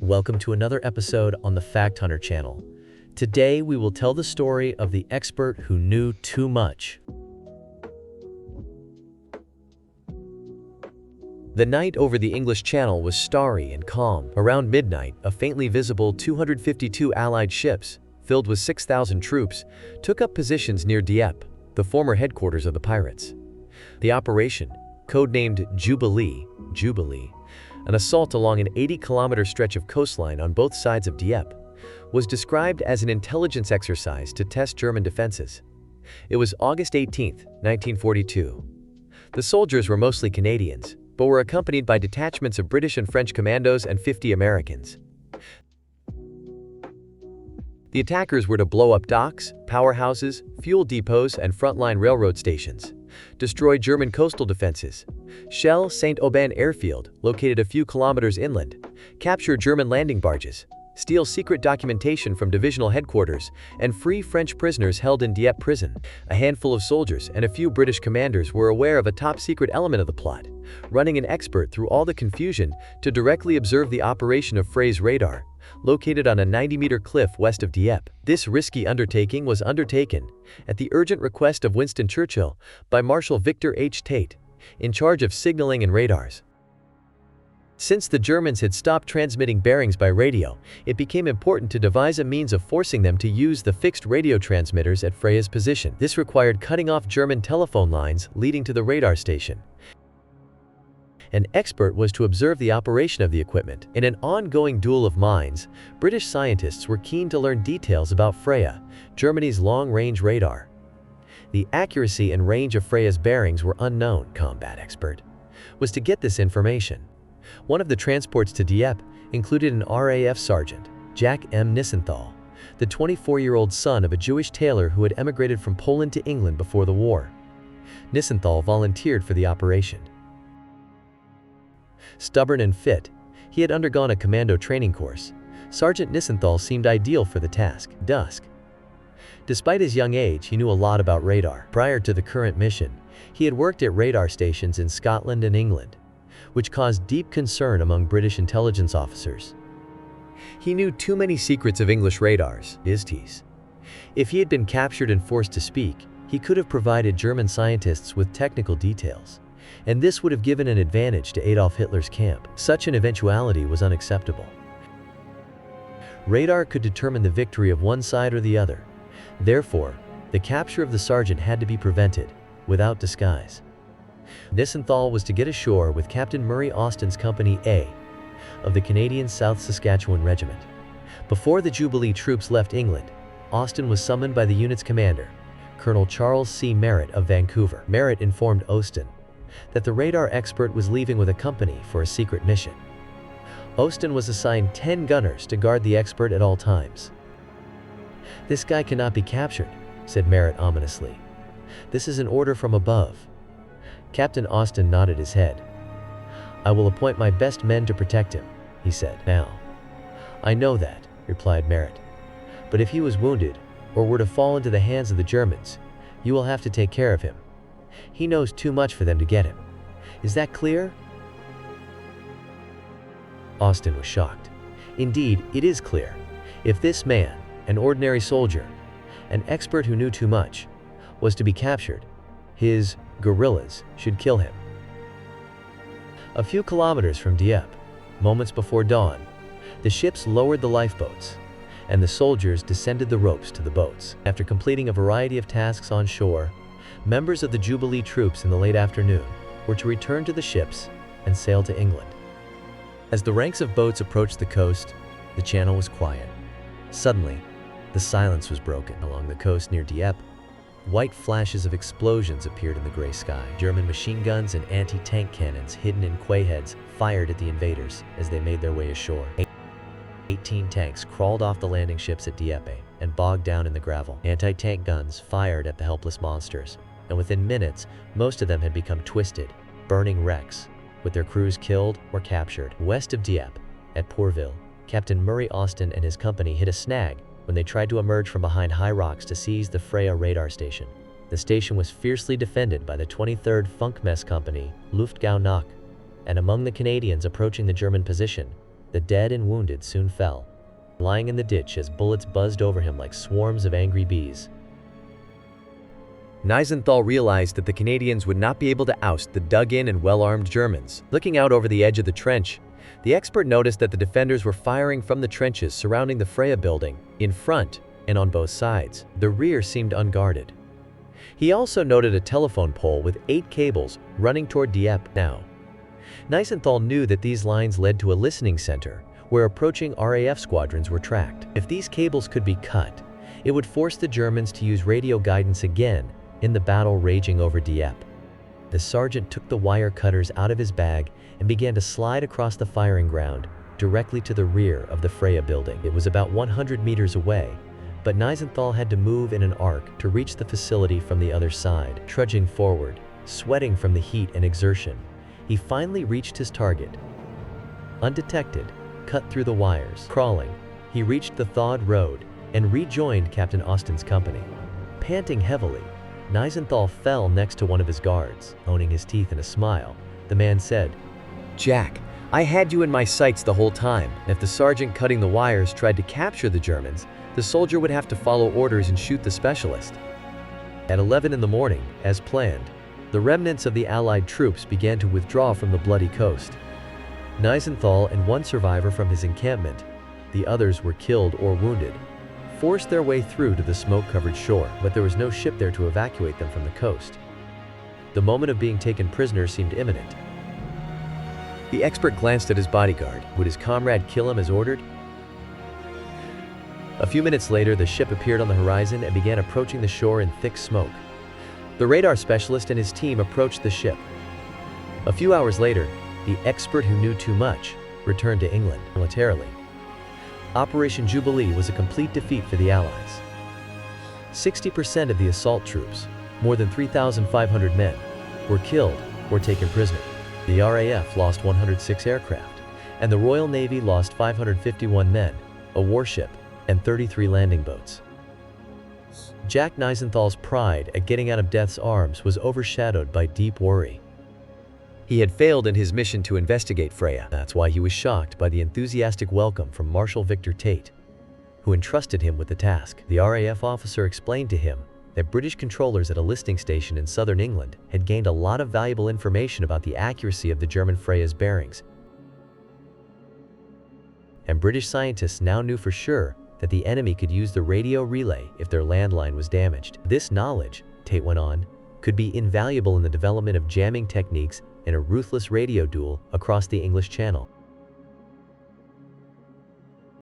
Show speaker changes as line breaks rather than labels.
Welcome to another episode on the Fact Hunter channel. Today we will tell the story of the expert who knew too much. The night over the English Channel was starry and calm. Around midnight, a faintly visible 252 Allied ships, filled with 6,000 troops, took up positions near Dieppe, the former headquarters of the pirates. The operation, codenamed Jubilee, an assault along an 80-kilometer stretch of coastline on both sides of Dieppe, was described as an intelligence exercise to test German defenses. It was August 18, 1942. The soldiers were mostly Canadians, but were accompanied by detachments of British and French commandos and 50 Americans. The attackers were to blow up docks, powerhouses, fuel depots, and frontline railroad stations, destroy German coastal defenses, shell Saint-Aubin airfield, located a few kilometers inland, capture German landing barges, steal secret documentation from divisional headquarters, and free French prisoners held in Dieppe prison. A handful of soldiers and a few British commanders were aware of a top-secret element of the plot, running an expert through all the confusion to directly observe the operation of Frey's radar, located on a 90-meter cliff west of Dieppe. This risky undertaking was undertaken, at the urgent request of Winston Churchill, by Marshal Victor H. Tate, in charge of signaling and radars. Since the Germans had stopped transmitting bearings by radio, it became important to devise a means of forcing them to use the fixed radio transmitters at Frey's position. This required cutting off German telephone lines leading to the radar station. An expert was to observe the operation of the equipment. In an ongoing duel of minds, British scientists were keen to learn details about Freya, Germany's long-range radar. The accuracy and range of Freya's bearings were unknown. Combat expert was to get this information. One of the transports to Dieppe included an RAF sergeant, Jack M. Nissenthall, the 24-year-old son of a Jewish tailor who had emigrated from Poland to England before the war. Nissenthall volunteered for the operation. Stubborn and fit, he had undergone a commando training course. Sergeant Nissenthall seemed ideal for the task. Despite his young age, he knew a lot about radar. Prior to the current mission, he had worked at radar stations in Scotland and England, which caused deep concern among British intelligence officers. He knew too many secrets of English radars. If he had been captured and forced to speak, he could have provided German scientists with technical details, and this would have given an advantage to Adolf Hitler's camp. Such an eventuality was unacceptable. Radar could determine the victory of one side or the other. Therefore, the capture of the sergeant had to be prevented, without disguise. Nissenthall was to get ashore with Captain Murray Austin's Company A of the Canadian South Saskatchewan Regiment. Before the Jubilee troops left England, Austin was summoned by the unit's commander, Colonel Charles C. Merritt of Vancouver. Merritt informed Austin that the radar expert was leaving with a company for a secret mission. Austin was assigned 10 gunners to guard the expert at all times. "This guy cannot be captured," said Merritt ominously. "This is an order from above." Captain Austin nodded his head. "I will appoint my best men to protect him," he said. "Now, I know that," replied Merritt. "But if he was wounded, or were to fall into the hands of the Germans, you will have to take care of him. He knows too much for them to get him. Is that clear?" Austin was shocked. "Indeed, it is clear. If this man, an ordinary soldier, an expert who knew too much, was to be captured, his guerrillas should kill him." A few kilometers from Dieppe, moments before dawn, the ships lowered the lifeboats, and the soldiers descended the ropes to the boats. After completing a variety of tasks on shore, members of the Jubilee troops in the late afternoon were to return to the ships and sail to England. As the ranks of boats approached the coast, the channel was quiet. Suddenly, the silence was broken. Along the coast near Dieppe, white flashes of explosions appeared in the gray sky. German machine guns and anti-tank cannons hidden in quay heads fired at the invaders as they made their way ashore. 18 tanks crawled off the landing ships at Dieppe and bogged down in the gravel. Anti-tank guns fired at the helpless monsters, and within minutes, most of them had become twisted, burning wrecks, with their crews killed or captured. West of Dieppe, at Pourville, Captain Murray Austin and his company hit a snag when they tried to emerge from behind high rocks to seize the Freya radar station. The station was fiercely defended by the 23rd Funkmess Company, Luftgau Nach, and among the Canadians approaching the German position The dead and wounded soon fell, lying in the ditch as bullets buzzed over him like swarms of angry bees. Nissenthall realized that the Canadians would not be able to oust the dug-in and well-armed Germans. Looking out over the edge of the trench, the expert noticed that the defenders were firing from the trenches surrounding the Freya building, in front and on both sides. The rear seemed unguarded. He also noted a telephone pole with 8 cables running toward Dieppe now. Nissenthall knew that these lines led to a listening center, where approaching RAF squadrons were tracked. If these cables could be cut, it would force the Germans to use radio guidance again in the battle raging over Dieppe. The sergeant took the wire cutters out of his bag and began to slide across the firing ground, directly to the rear of the Freya building. It was about 100 meters away, but Nissenthall had to move in an arc to reach the facility from the other side. Trudging forward, sweating from the heat and exertion, he finally reached his target. Undetected, cut through the wires. Crawling, he reached the thawed road and rejoined Captain Austin's company. Panting heavily, Nissenthall fell next to one of his guards. Owning his teeth in a smile, the man said, "Jack, I had you in my sights the whole time. If the sergeant cutting the wires tried to capture the Germans, the soldier would have to follow orders and shoot the specialist." At 11 in the morning, as planned, the remnants of the Allied troops began to withdraw from the bloody coast. Nissenthall and one survivor from his encampment, the others were killed or wounded, forced their way through to the smoke-covered shore, but there was no ship there to evacuate them from the coast. The moment of being taken prisoner seemed imminent. The expert glanced at his bodyguard. Would his comrade kill him as ordered? A few minutes later, the ship appeared on the horizon and began approaching the shore in thick smoke. The radar specialist and his team approached the ship. A few hours later, the expert who knew too much returned to England militarily. Operation Jubilee was a complete defeat for the Allies. 60% of the assault troops, more than 3,500 men, were killed or taken prisoner. The RAF lost 106 aircraft, and the Royal Navy lost 551 men, a warship, and 33 landing boats. Jack Nissenthall's pride at getting out of death's arms was overshadowed by deep worry. He had failed in his mission to investigate Freya. That's why he was shocked by the enthusiastic welcome from Marshal Victor Tate, who entrusted him with the task. The RAF officer explained to him that British controllers at a listing station in southern England had gained a lot of valuable information about the accuracy of the German Freya's bearings. And British scientists now knew for sure that the enemy could use the radio relay if their landline was damaged. This knowledge, Tate went on, could be invaluable in the development of jamming techniques in a ruthless radio duel across the English Channel.